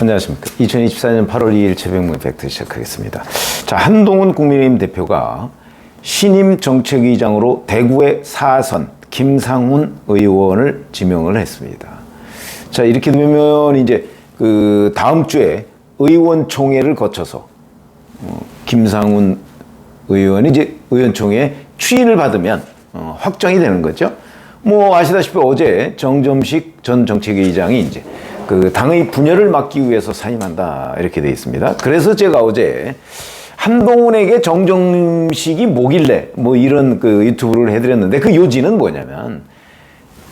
안녕하십니까. 2024년 8월 2일 최병문 팩트 시작하겠습니다. 자, 한동훈 국민의힘 대표가 신임 정책위장으로 대구의 4선 김상훈 의원을 지명을 했습니다. 자, 이렇게 되면 이제 그 다음 주에 의원총회를 거쳐서 김상훈 의원이 이제 의원총회에 추인을 받으면 확정이 되는 거죠. 뭐 아시다시피 어제 정점식 전 정책위의장이 이제 그 당의 분열을 막기 위해서 사임한다 이렇게 돼 있습니다. 그래서 제가 어제 한동훈에게 정점식이 뭐길래 뭐 이런 그 유튜브를 해드렸는데 그 요지는 뭐냐면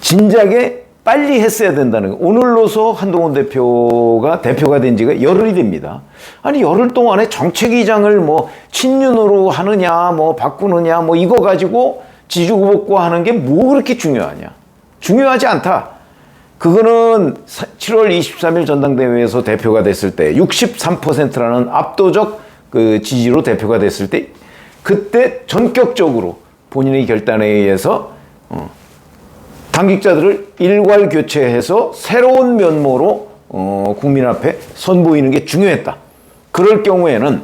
진작에 빨리 했어야 된다는 거. 오늘로서 한동훈 대표가 된 지가 열흘이 됩니다. 아니 열흘 동안에 정책위장을 뭐 친윤으로 하느냐 뭐 바꾸느냐 뭐 이거 가지고 지주구복구 하는 게 뭐 그렇게 중요하냐. 중요하지 않다. 그거는 7월 23일 전당대회에서 대표가 됐을 때 63%라는 압도적 그 지지로 대표가 됐을 때 그때 전격적으로 본인의 결단에 의해서 당직자들을 일괄 교체해서 새로운 면모로 국민 앞에 선보이는 게 중요했다. 그럴 경우에는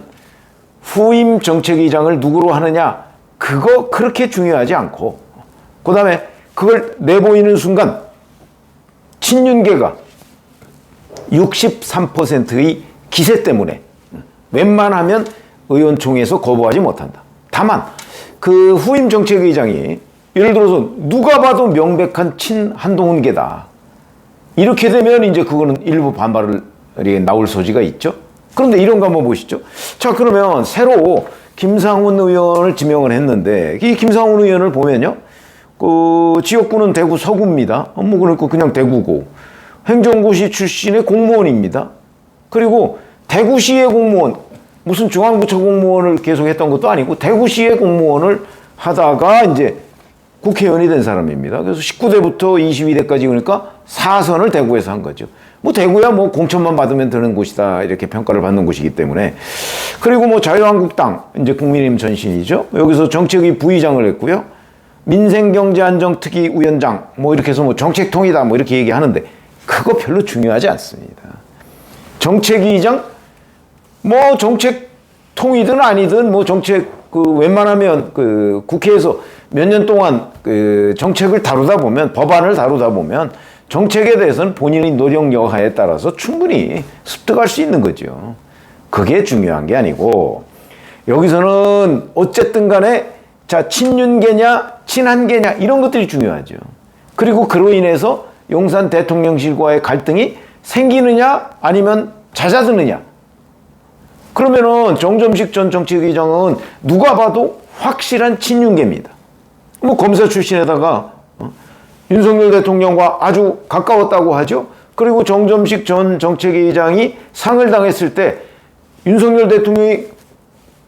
후임 정책위장을 누구로 하느냐 그거 그렇게 중요하지 않고 그 다음에 그걸 내보이는 순간 친윤계가 63%의 기세 때문에 웬만하면 의원총회에서 거부하지 못한다. 다만 그 후임 정책위장이 예를 들어서 누가 봐도 명백한 친한동훈계다. 이렇게 되면 이제 그거는 일부 반발이 나올 소지가 있죠. 그런데 이런 거 한번 보시죠. 자, 그러면 새로 김상훈 의원을 지명을 했는데 이 김상훈 의원을 보면요. 그 지역구는 대구 서구입니다. 뭐 그러니까 그냥 대구고 행정고시 출신의 공무원입니다. 그리고 대구시의 공무원 무슨 중앙부처 공무원을 계속 했던 것도 아니고 대구시의 공무원을 하다가 이제 국회의원이 된 사람입니다. 그래서 19대부터 22대까지 그러니까 4선을 대구에서 한 거죠. 뭐 대구야 뭐 공천만 받으면 되는 곳이다 이렇게 평가를 받는 곳이기 때문에 그리고 뭐 자유한국당 이제 국민의힘 전신이죠. 여기서 정책위 부의장을 했고요. 민생경제안정특위위원장 뭐 이렇게 해서 뭐 정책통이다 뭐 이렇게 얘기하는데 그거 별로 중요하지 않습니다. 정책위의장 뭐 정책통이든 아니든 뭐 정책 그 웬만하면 그 국회에서 몇 년 동안 그 정책을 다루다 보면 법안을 다루다 보면 정책에 대해서는 본인의 노력 여하에 따라서 충분히 습득할 수 있는 거죠. 그게 중요한 게 아니고 여기서는 어쨌든 간에 자, 친윤계냐, 친한계냐, 이런 것들이 중요하죠. 그리고 그로 인해서 용산 대통령실과의 갈등이 생기느냐, 아니면 잦아드느냐. 그러면은 정점식 전 정책위장은 누가 봐도 확실한 친윤계입니다. 뭐 검사 출신에다가 윤석열 대통령과 아주 가까웠다고 하죠. 그리고 정점식 전 정책위장이 상을 당했을 때 윤석열 대통령이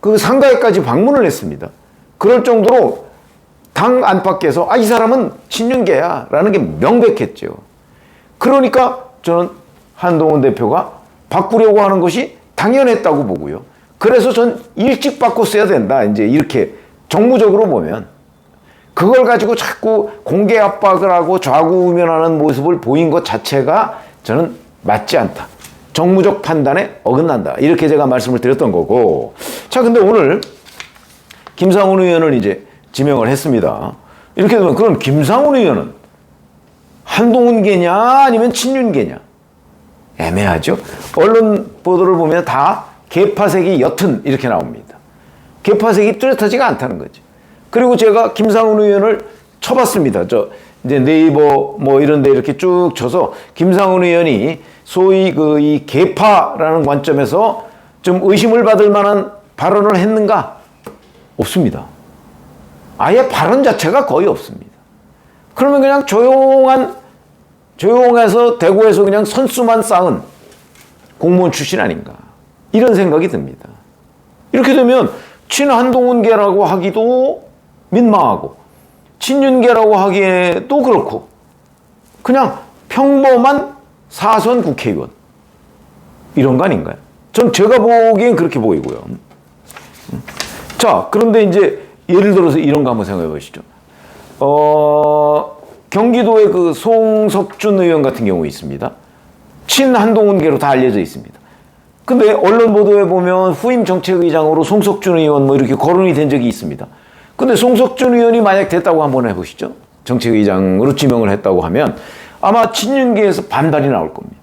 그 상가에까지 방문을 했습니다. 그럴 정도로 당 안팎에서 이 사람은 친윤계야 라는 게 명백했죠. 그러니까 저는 한동훈 대표가 바꾸려고 하는 것이 당연했다고 보고요. 그래서 전 일찍 바꿨어야 된다. 이제 이렇게 정무적으로 보면 그걸 가지고 자꾸 공개 압박을 하고 좌구우면하는 모습을 보인 것 자체가 저는 맞지 않다. 정무적 판단에 어긋난다. 이렇게 제가 말씀을 드렸던 거고. 자, 근데 오늘 김상훈 의원을 이제 지명을 했습니다. 이렇게 되면 그럼 김상훈 의원은 한동훈계냐 아니면 친윤계냐? 애매하죠. 언론 보도를 보면 다 개파색이 옅은 이렇게 나옵니다. 개파색이 뚜렷하지가 않다는 거죠. 그리고 제가 김상훈 의원을 쳐봤습니다. 저 이제 네이버 뭐 이런 데 이렇게 쭉 쳐서 김상훈 의원이 소위 그 이 개파라는 관점에서 좀 의심을 받을 만한 발언을 했는가? 없습니다. 아예 발언 자체가 거의 없습니다. 그러면 그냥 조용해서 대구에서 그냥 선수만 쌓은 공무원 출신 아닌가. 이런 생각이 듭니다. 이렇게 되면 친한동훈계라고 하기도 민망하고 친윤계라고 하기에도 그렇고 그냥 평범한 4선 국회의원 이런 거 아닌가요? 전 제가 보기엔 그렇게 보이고요. 자, 그런데 이제 예를 들어서 이런 거 한번 생각해 보시죠. 경기도의 그 송석준 의원 같은 경우 있습니다. 친한동훈계로 다 알려져 있습니다. 근데 언론 보도에 보면 후임 정책의장으로 송석준 의원 뭐 이렇게 거론이 된 적이 있습니다. 근데 송석준 의원이 만약 됐다고 한번 해보시죠. 정책의장으로 지명을 했다고 하면 아마 친윤계에서 반발이 나올 겁니다.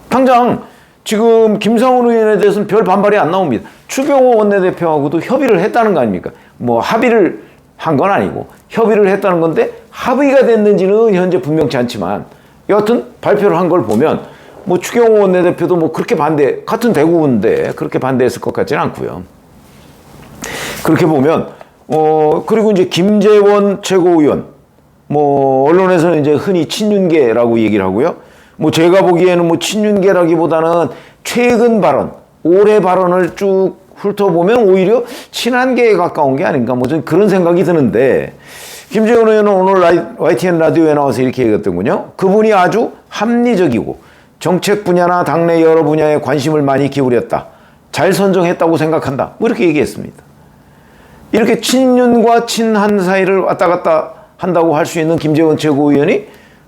당장 지금 김상훈 의원에 대해서는 별 반발이 안 나옵니다. 추경호 원내대표하고도 협의를 했다는 거 아닙니까? 뭐 합의를 한 건 아니고 협의를 했다는 건데 합의가 됐는지는 현재 분명치 않지만 여하튼 발표를 한 걸 보면 뭐 추경호 원내대표도 뭐 그렇게 같은 대구인데 그렇게 반대했을 것 같지는 않고요. 그렇게 보면 그리고 이제 김재원 최고위원 뭐 언론에서는 이제 흔히 친윤계라고 얘기를 하고요. 뭐 제가 보기에는 뭐 친윤계라기보다는 최근 발언, 올해 발언을 쭉 훑어보면 오히려 친한계에 가까운 게 아닌가 뭐 좀 그런 생각이 드는데 김재원 의원은 오늘 YTN 라디오에 나와서 이렇게 얘기했더군요. 그분이 아주 합리적이고 정책 분야나 당내 여러 분야에 관심을 많이 기울였다. 잘 선정했다고 생각한다. 뭐 이렇게 얘기했습니다. 이렇게 친윤과 친한 사이를 왔다 갔다 한다고 할 수 있는 김재원 최고위원이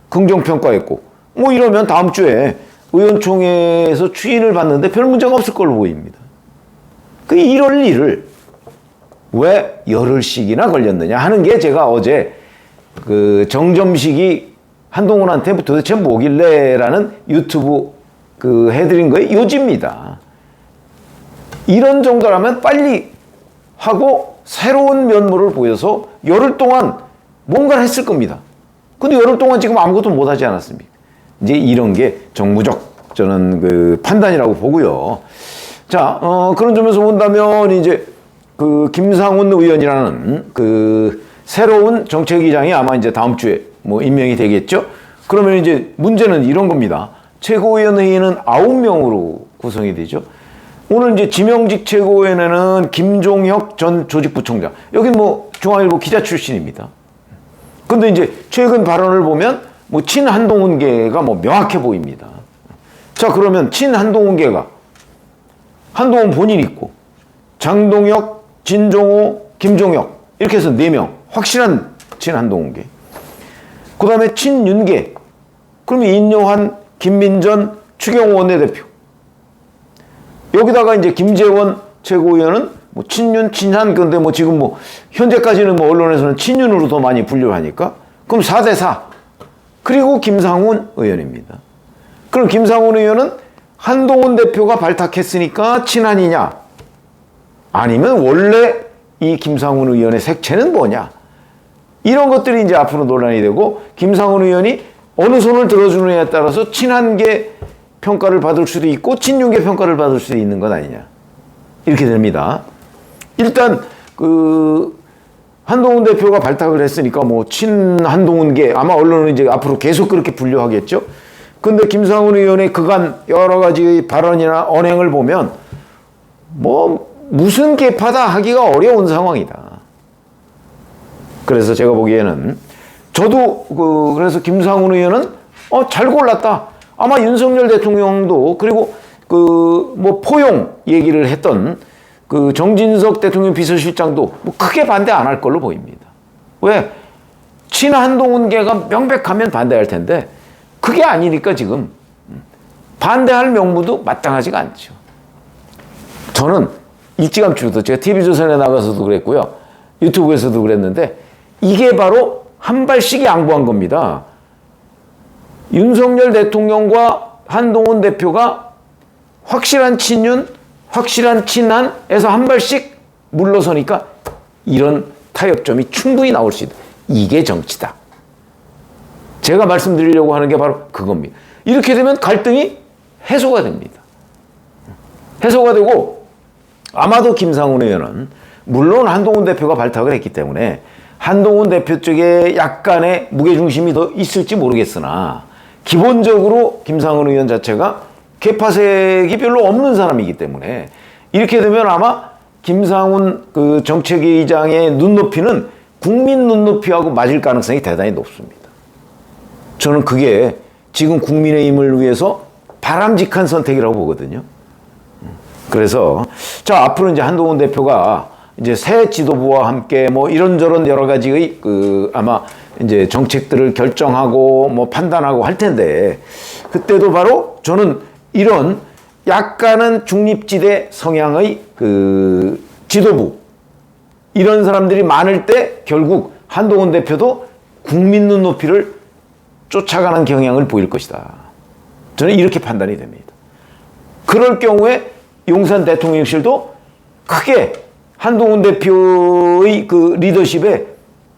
긍정평가했고 뭐 이러면 다음 주에 의원총회에서 추인을 받는데 별 문제가 없을 걸로 보입니다. 이럴 일을 왜 열흘씩이나 걸렸느냐 하는 게 제가 어제 그 정점식이 한동훈한테 도대체 뭐길래라는 유튜브 해드린 거의 요지입니다. 이런 정도라면 빨리 하고 새로운 면모를 보여서 열흘 동안 뭔가를 했을 겁니다. 근데 열흘 동안 지금 아무것도 못하지 않았습니까? 이제 이런 게 정무적 저는 그 판단이라고 보고요. 자, 그런 점에서 본다면 이제 그 김상훈 의원이라는 그 새로운 정책위장이 아마 이제 다음 주에 뭐 임명이 되겠죠. 그러면 이제 문제는 이런 겁니다. 최고위원회의는 9명으로 구성이 되죠. 오늘 이제 지명직 최고위원회는 김종혁 전 조직부총장. 여기 뭐 중앙일보 기자 출신입니다. 근데 이제 최근 발언을 보면 뭐 친한동훈계가 뭐 명확해 보입니다. 자, 그러면 친한동훈계가 한동훈 본인 있고 장동혁, 진종호, 김종혁 이렇게 해서 4명 확실한 친한동훈계. 그 다음에 친윤계. 그러면 인요한, 김민전, 추경호 원내대표. 여기다가 이제 김재원 최고위원은 뭐 친윤, 친한 근데 뭐 지금 뭐 현재까지는 뭐 언론에서는 친윤으로 더 많이 분류를 하니까 그럼 4대4. 그리고 김상훈 의원입니다. 그럼 김상훈 의원은 한동훈 대표가 발탁했으니까 친한이냐? 아니면 원래 이 김상훈 의원의 색채는 뭐냐? 이런 것들이 이제 앞으로 논란이 되고 김상훈 의원이 어느 손을 들어주느냐에 따라서 친한계 평가를 받을 수도 있고 친윤계 평가를 받을 수도 있는 것 아니냐? 이렇게 됩니다. 일단 그 한동훈 대표가 발탁을 했으니까 뭐 친한동훈계 아마 언론은 이제 앞으로 계속 그렇게 분류하겠죠. 근데 김상훈 의원의 그간 여러 가지 발언이나 언행을 보면 뭐 무슨 계파다 하기가 어려운 상황이다. 그래서 제가 보기에는 저도 그래서 김상훈 의원은 잘 골랐다. 아마 윤석열 대통령도 그리고 뭐 포용 얘기를 했던 그 정진석 대통령 비서실장도 뭐 크게 반대 안 할 걸로 보입니다. 왜? 친한동훈계가 명백하면 반대할 텐데 그게 아니니까 지금 반대할 명분도 마땅하지가 않죠. 저는 일찌감치로도 제가 TV조선에 나가서도 그랬고요. 유튜브에서도 그랬는데 이게 바로 한 발씩 양보한 겁니다. 윤석열 대통령과 한동훈 대표가 확실한 친윤, 확실한 친한에서 한 발씩 물러서니까 이런 타협점이 충분히 나올 수 있다. 이게 정치다. 제가 말씀드리려고 하는 게 바로 그겁니다. 이렇게 되면 갈등이 해소가 됩니다. 해소가 되고 아마도 김상훈 의원은 물론 한동훈 대표가 발탁을 했기 때문에 한동훈 대표 쪽에 약간의 무게중심이 더 있을지 모르겠으나 기본적으로 김상훈 의원 자체가 계파색이 별로 없는 사람이기 때문에 이렇게 되면 아마 김상훈 그 정책위의장의 눈높이는 국민 눈높이하고 맞을 가능성이 대단히 높습니다. 저는 그게 지금 국민의힘을 위해서 바람직한 선택이라고 보거든요. 그래서 자 앞으로 이제 한동훈 대표가 이제 새 지도부와 함께 뭐 이런저런 여러 가지의 아마 이제 정책들을 결정하고 뭐 판단하고 할 텐데, 그때도 바로 저는 이런 약간은 중립지대 성향의 그 지도부, 이런 사람들이 많을 때 결국 한동훈 대표도 국민 눈높이를 쫓아가는 경향을 보일 것이다. 저는 이렇게 판단이 됩니다. 그럴 경우에 용산 대통령실도 크게 한동훈 대표의 그 리더십에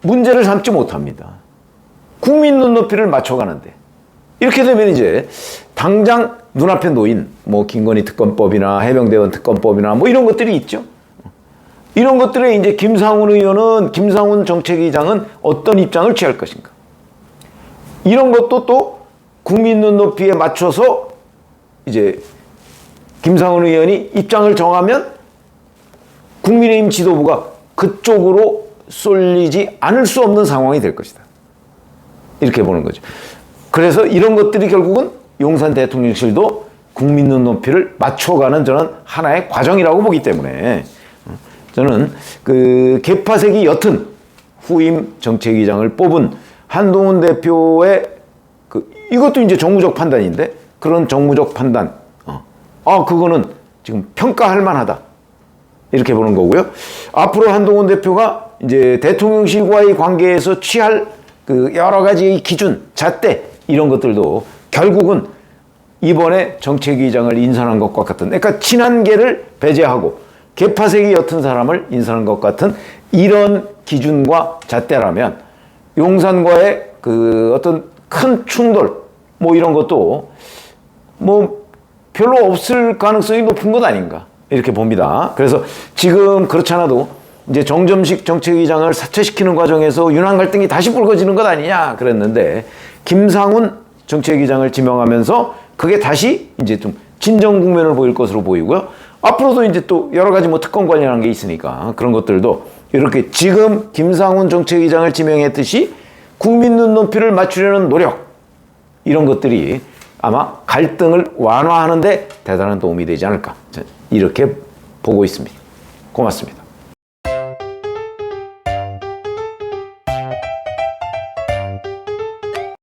문제를 삼지 못합니다. 국민 눈높이를 맞춰가는데. 이렇게 되면 이제 당장 눈앞에 놓인 뭐 김건희 특검법이나 해병대원 특검법이나 뭐 이런 것들이 있죠. 이런 것들에 이제 김상훈 의원은, 김상훈 정책위장은 어떤 입장을 취할 것인가. 이런 것도 또 국민 눈높이에 맞춰서 이제 김상훈 의원이 입장을 정하면 국민의힘 지도부가 그쪽으로 쏠리지 않을 수 없는 상황이 될 것이다. 이렇게 보는 거죠. 그래서 이런 것들이 결국은 용산 대통령실도 국민 눈높이를 맞춰가는 저는 하나의 과정이라고 보기 때문에 저는 그 개파색이 옅은 후임 정책위장을 뽑은 한동훈 대표의 이것도 이제 정무적 판단인데, 그런 정무적 판단, 그거는 지금 평가할 만하다. 이렇게 보는 거고요. 앞으로 한동훈 대표가 이제 대통령실과의 관계에서 취할 그 여러 가지 기준, 잣대, 이런 것들도 결국은 이번에 정책위장을 인선한 것과 같은, 그러니까 친한계를 배제하고 개파색이 옅은 사람을 인선한 것 같은 이런 기준과 잣대라면 용산과의 그 어떤 큰 충돌, 뭐 이런 것도 뭐 별로 없을 가능성이 높은 것 아닌가, 이렇게 봅니다. 그래서 지금 그렇지 않아도 이제 정점식 정책위장을 사퇴시키는 과정에서 윤한 갈등이 다시 불거지는 것 아니냐 그랬는데, 김상훈 정책위장을 지명하면서 그게 다시 이제 좀 진정 국면을 보일 것으로 보이고요. 앞으로도 이제 또 여러 가지 뭐 특검 관련한 게 있으니까 그런 것들도 이렇게 지금 김상훈 정책위장을 지명했듯이 국민 눈높이를 맞추려는 노력, 이런 것들이 아마 갈등을 완화하는 데 대단한 도움이 되지 않을까, 이렇게 보고 있습니다. 고맙습니다.